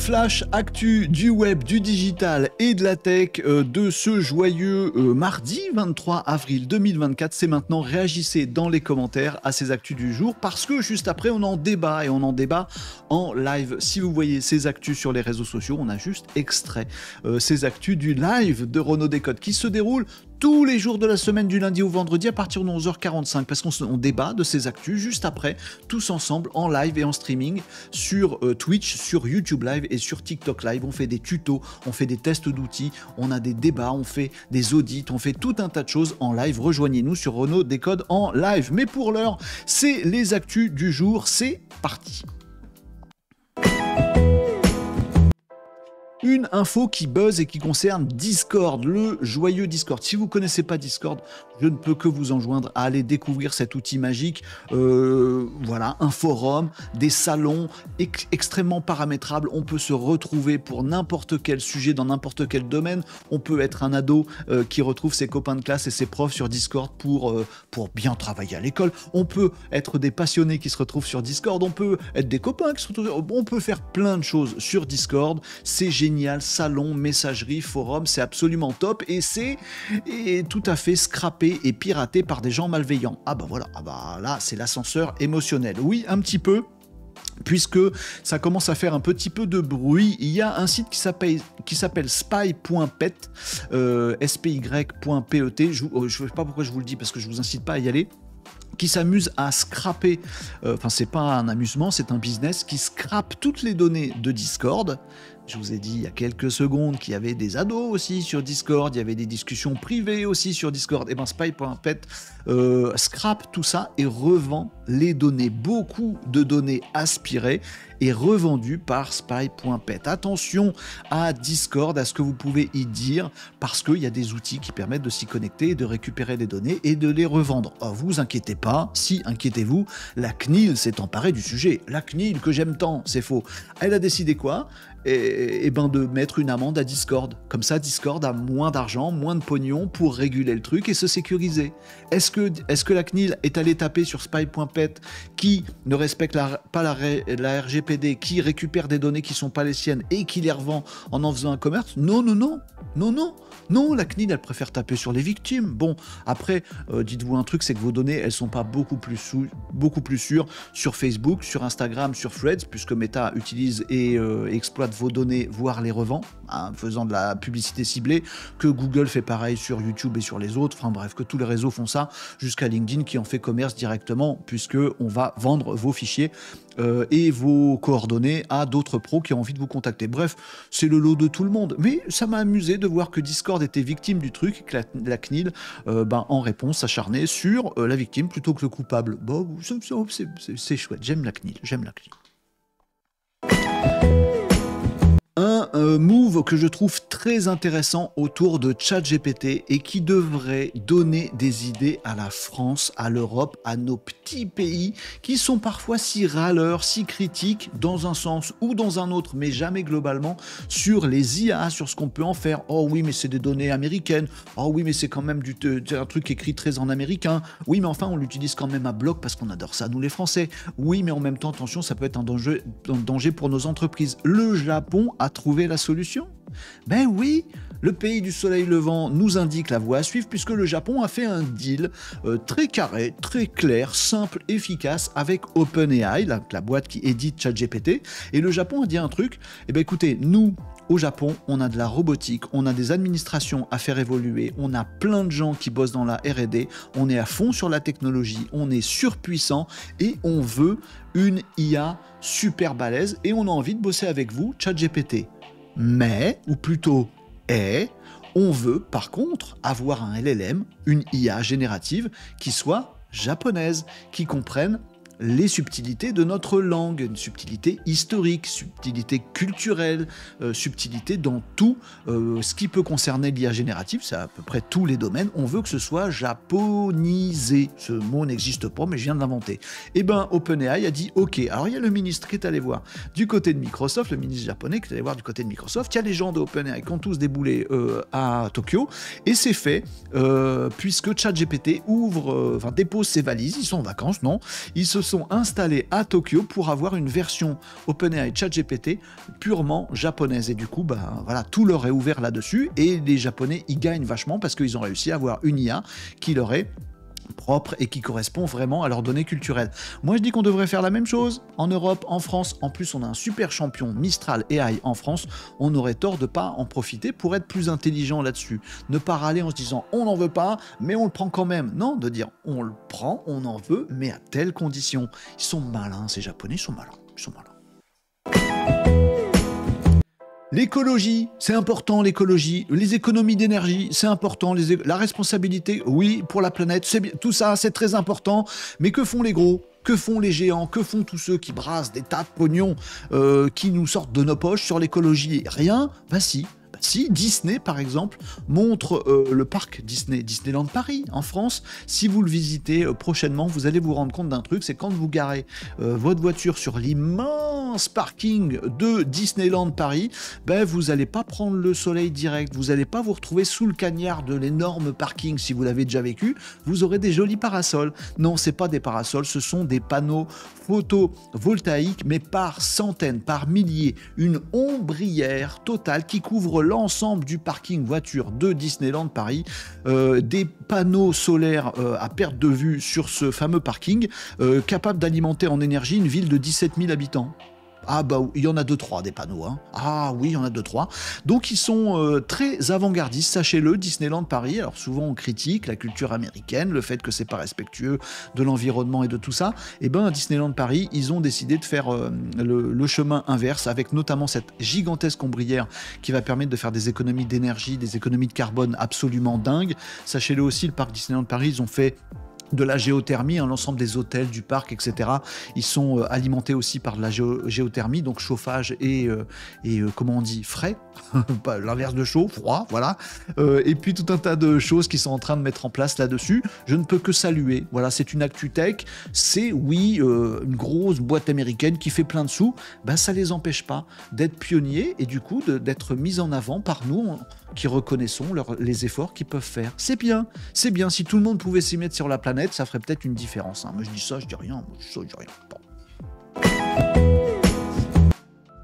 flash actu du web, du digital et de la tech de ce joyeux mardi 23 avril 2024. C'est maintenant, réagissez dans les commentaires à ces actus du jour parce que juste après on en débat et on en débat en live. Si vous voyez ces actus sur les réseaux sociaux, on a juste extrait ces actus du live de Renaud Décode qui se déroule tous les jours de la semaine du lundi au vendredi à partir de 11h45 parce qu'on débat de ces actus juste après, tous ensemble en live et en streaming sur Twitch, sur YouTube Live et sur TikTok Live. On fait des tutos, on fait des tests d'outils, on a des débats, on fait des audits, on fait tout un tas de choses en live. Rejoignez-nous sur Renaud Décode en live. Mais pour l'heure, c'est les actus du jour, c'est parti. Une info qui buzz et qui concerne Discord, le joyeux Discord. Si vous ne connaissez pas Discord, je ne peux que vous enjoindre à aller découvrir cet outil magique. Voilà, un forum, des salons extrêmement paramétrables. On peut se retrouver pour n'importe quel sujet, dans n'importe quel domaine. On peut être un ado qui retrouve ses copains de classe et ses profs sur Discord pour bien travailler à l'école. On peut être des passionnés qui se retrouvent sur Discord. On peut être des copains qui se retrouvent. On peut faire plein de choses sur Discord. C'est génial. Salon, messagerie, forum, c'est absolument top et c'est tout à fait scrappé et piraté par des gens malveillants. Ah bah voilà, là c'est l'ascenseur émotionnel. Oui, un petit peu. Puisque ça commence à faire un petit peu de bruit, il y a un site qui s'appelle spy.pet, spy.pet, je ne sais pas pourquoi je vous le dis parce que je ne vous incite pas à y aller, qui s'amuse à scraper, c'est pas un amusement, c'est un business qui scrape toutes les données de Discord. Je vous ai dit il y a quelques secondes qu'il y avait des ados aussi sur Discord, il y avait des discussions privées aussi sur Discord. Et bien Spy.pet scrape tout ça et revend les données. Beaucoup de données aspirées et revendues par Spy.pet. Attention à Discord, à ce que vous pouvez y dire, parce qu'il y a des outils qui permettent de s'y connecter, de récupérer des données et de les revendre. Oh, vous inquiétez pas, si inquiétez-vous, la CNIL s'est emparée du sujet. La CNIL que j'aime tant, c'est faux. Elle a décidé quoi ? Et ben de mettre une amende à Discord. Comme ça, Discord a moins d'argent, moins de pognon pour réguler le truc et se sécuriser. Est-ce que la CNIL est allée taper sur Spy.pet qui ne respecte pas la RGPD, qui récupère des données qui sont pas les siennes et qui les revend en faisant un commerce ? Non, la CNIL, elle préfère taper sur les victimes. Bon, après, dites-vous un truc, c'est que vos données, elles sont pas beaucoup plus sûres sur Facebook, sur Instagram, sur Threads, puisque Meta utilise et exploite vos données, voire les revend, faisant de la publicité ciblée, que Google fait pareil sur YouTube et sur les autres, enfin bref, que tous les réseaux font ça, jusqu'à LinkedIn qui en fait commerce directement, puisque on va vendre vos fichiers et vos coordonnées à d'autres pros qui ont envie de vous contacter. Bref, c'est le lot de tout le monde. Mais ça m'a amusé de voir que Discord était victime du truc, que la CNIL, en réponse, s'acharnait sur la victime plutôt que le coupable. Bon, c'est chouette, j'aime la CNIL. Un move que je trouve très intéressant autour de ChatGPT et qui devrait donner des idées à la France, à l'Europe, à nos petits pays qui sont parfois si râleurs, si critiques dans un sens ou dans un autre, mais jamais globalement sur les IA, sur ce qu'on peut en faire. Oh oui, mais c'est des données américaines. Oh oui, mais c'est quand même un truc écrit très en américain. Oui, mais enfin, on l'utilise quand même à bloc parce qu'on adore ça, nous les Français. Oui, mais en même temps, attention, ça peut être un danger pour nos entreprises. Le Japon a trouvé la solution. Ben oui, le pays du soleil levant nous indique la voie à suivre puisque le Japon a fait un deal très carré, très clair, simple, efficace avec OpenAI, la boîte qui édite ChatGPT. Et le Japon a dit un truc, écoutez, nous, au Japon, on a de la robotique, on a des administrations à faire évoluer, on a plein de gens qui bossent dans la R&D, on est à fond sur la technologie, on est surpuissant et on veut une IA super balèze et on a envie de bosser avec vous, ChatGPT. Mais, ou plutôt on veut par contre avoir un LLM, une IA générative qui soit japonaise, qui comprenne les subtilités de notre langue, une subtilité historique, subtilité culturelle, subtilité dans tout ce qui peut concerner l'IA générative, c'est à peu près tous les domaines, on veut que ce soit japonisé. Ce mot n'existe pas, mais je viens de l'inventer. Et ben OpenAI a dit ok. Alors il y a le ministre qui est allé voir du côté de Microsoft, le ministre japonais qui est allé voir du côté de Microsoft, il y a les gens de OpenAI qui ont tous déboulé à Tokyo, et c'est fait, puisque ChatGPT dépose ses valises, ils sont en vacances, non, ils se sont installés à Tokyo pour avoir une version OpenAI ChatGPT purement japonaise. Et du coup, voilà, tout leur est ouvert là-dessus. Et les Japonais y gagnent vachement parce qu'ils ont réussi à avoir une IA qui leur est propre et qui correspond vraiment à leurs données culturelles. Moi, je dis qu'on devrait faire la même chose en Europe, en France. En plus, on a un super champion Mistral AI en France. On aurait tort de pas en profiter pour être plus intelligent là-dessus. Ne pas râler en se disant on n'en veut pas, mais on le prend quand même. Non, de dire on le prend, on en veut, mais à telles conditions. Ils sont malins, ces Japonais, ils sont malins. Ils sont malins. L'écologie, c'est important, l'écologie. Les économies d'énergie, c'est important. La responsabilité, oui, pour la planète, c'est bien. Tout ça, c'est très important. Mais que font les gros ? Que font les géants? Que font tous ceux qui brassent des tas de pognon qui nous sortent de nos poches sur l'écologie? Rien? Si, Disney, par exemple, montre le parc Disney, Disneyland Paris, en France. Si vous le visitez prochainement, vous allez vous rendre compte d'un truc, c'est quand vous garez votre voiture sur l'immense parking de Disneyland Paris, vous n'allez pas prendre le soleil direct, vous n'allez pas vous retrouver sous le cagnard de l'énorme parking si vous l'avez déjà vécu, vous aurez des jolis parasols. Non, c'est pas des parasols, ce sont des panneaux photovoltaïques, mais par centaines, par milliers, une ombrière totale qui couvre l'ensemble du parking voiture de Disneyland Paris, des panneaux solaires à perte de vue sur ce fameux parking, capable d'alimenter en énergie une ville de 17 000 habitants. Ah il y en a 2-3 des panneaux. Hein. Ah oui, il y en a 2-3. Donc ils sont très avant-gardistes, sachez-le, Disneyland Paris. Alors souvent on critique la culture américaine, le fait que c'est pas respectueux de l'environnement et de tout ça. Et à Disneyland Paris, ils ont décidé de faire le chemin inverse, avec notamment cette gigantesque ombrière qui va permettre de faire des économies d'énergie, des économies de carbone absolument dingues. Sachez-le aussi, le parc Disneyland Paris, ils ont fait de la géothermie, l'ensemble des hôtels du parc, etc. Ils sont alimentés aussi par de la géothermie, donc chauffage et comment on dit, frais, l'inverse de chaud, froid, voilà. Et puis tout un tas de choses qui sont en train de mettre en place là-dessus. Je ne peux que saluer. Voilà, c'est une actu tech. C'est, oui, une grosse boîte américaine qui fait plein de sous. Ça les empêche pas d'être pionniers et du coup d'être mis en avant par nous qui reconnaissons les efforts qu'ils peuvent faire. C'est bien. Si tout le monde pouvait s'y mettre sur la planète, ça ferait peut-être une différence. Moi, je dis ça, je dis rien. Bon.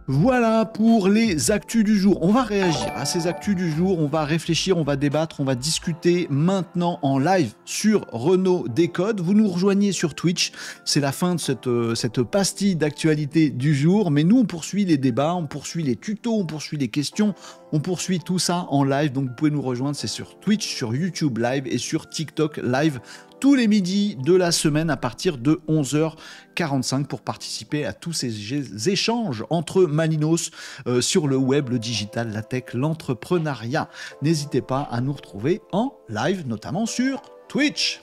Voilà pour les actus du jour. On va réagir à ces actus du jour, on va réfléchir, on va débattre, on va discuter maintenant en live sur Renaud Décode. Vous nous rejoignez sur Twitch, c'est la fin de cette pastille d'actualité du jour, mais nous on poursuit les débats, on poursuit les tutos, on poursuit les questions, on poursuit tout ça en live, donc vous pouvez nous rejoindre, c'est sur Twitch, sur YouTube Live et sur TikTok Live, tous les midis de la semaine à partir de 11h45 pour participer à tous ces échanges entre Malinos sur le web, le digital, la tech, l'entrepreneuriat. N'hésitez pas à nous retrouver en live, notamment sur Twitch.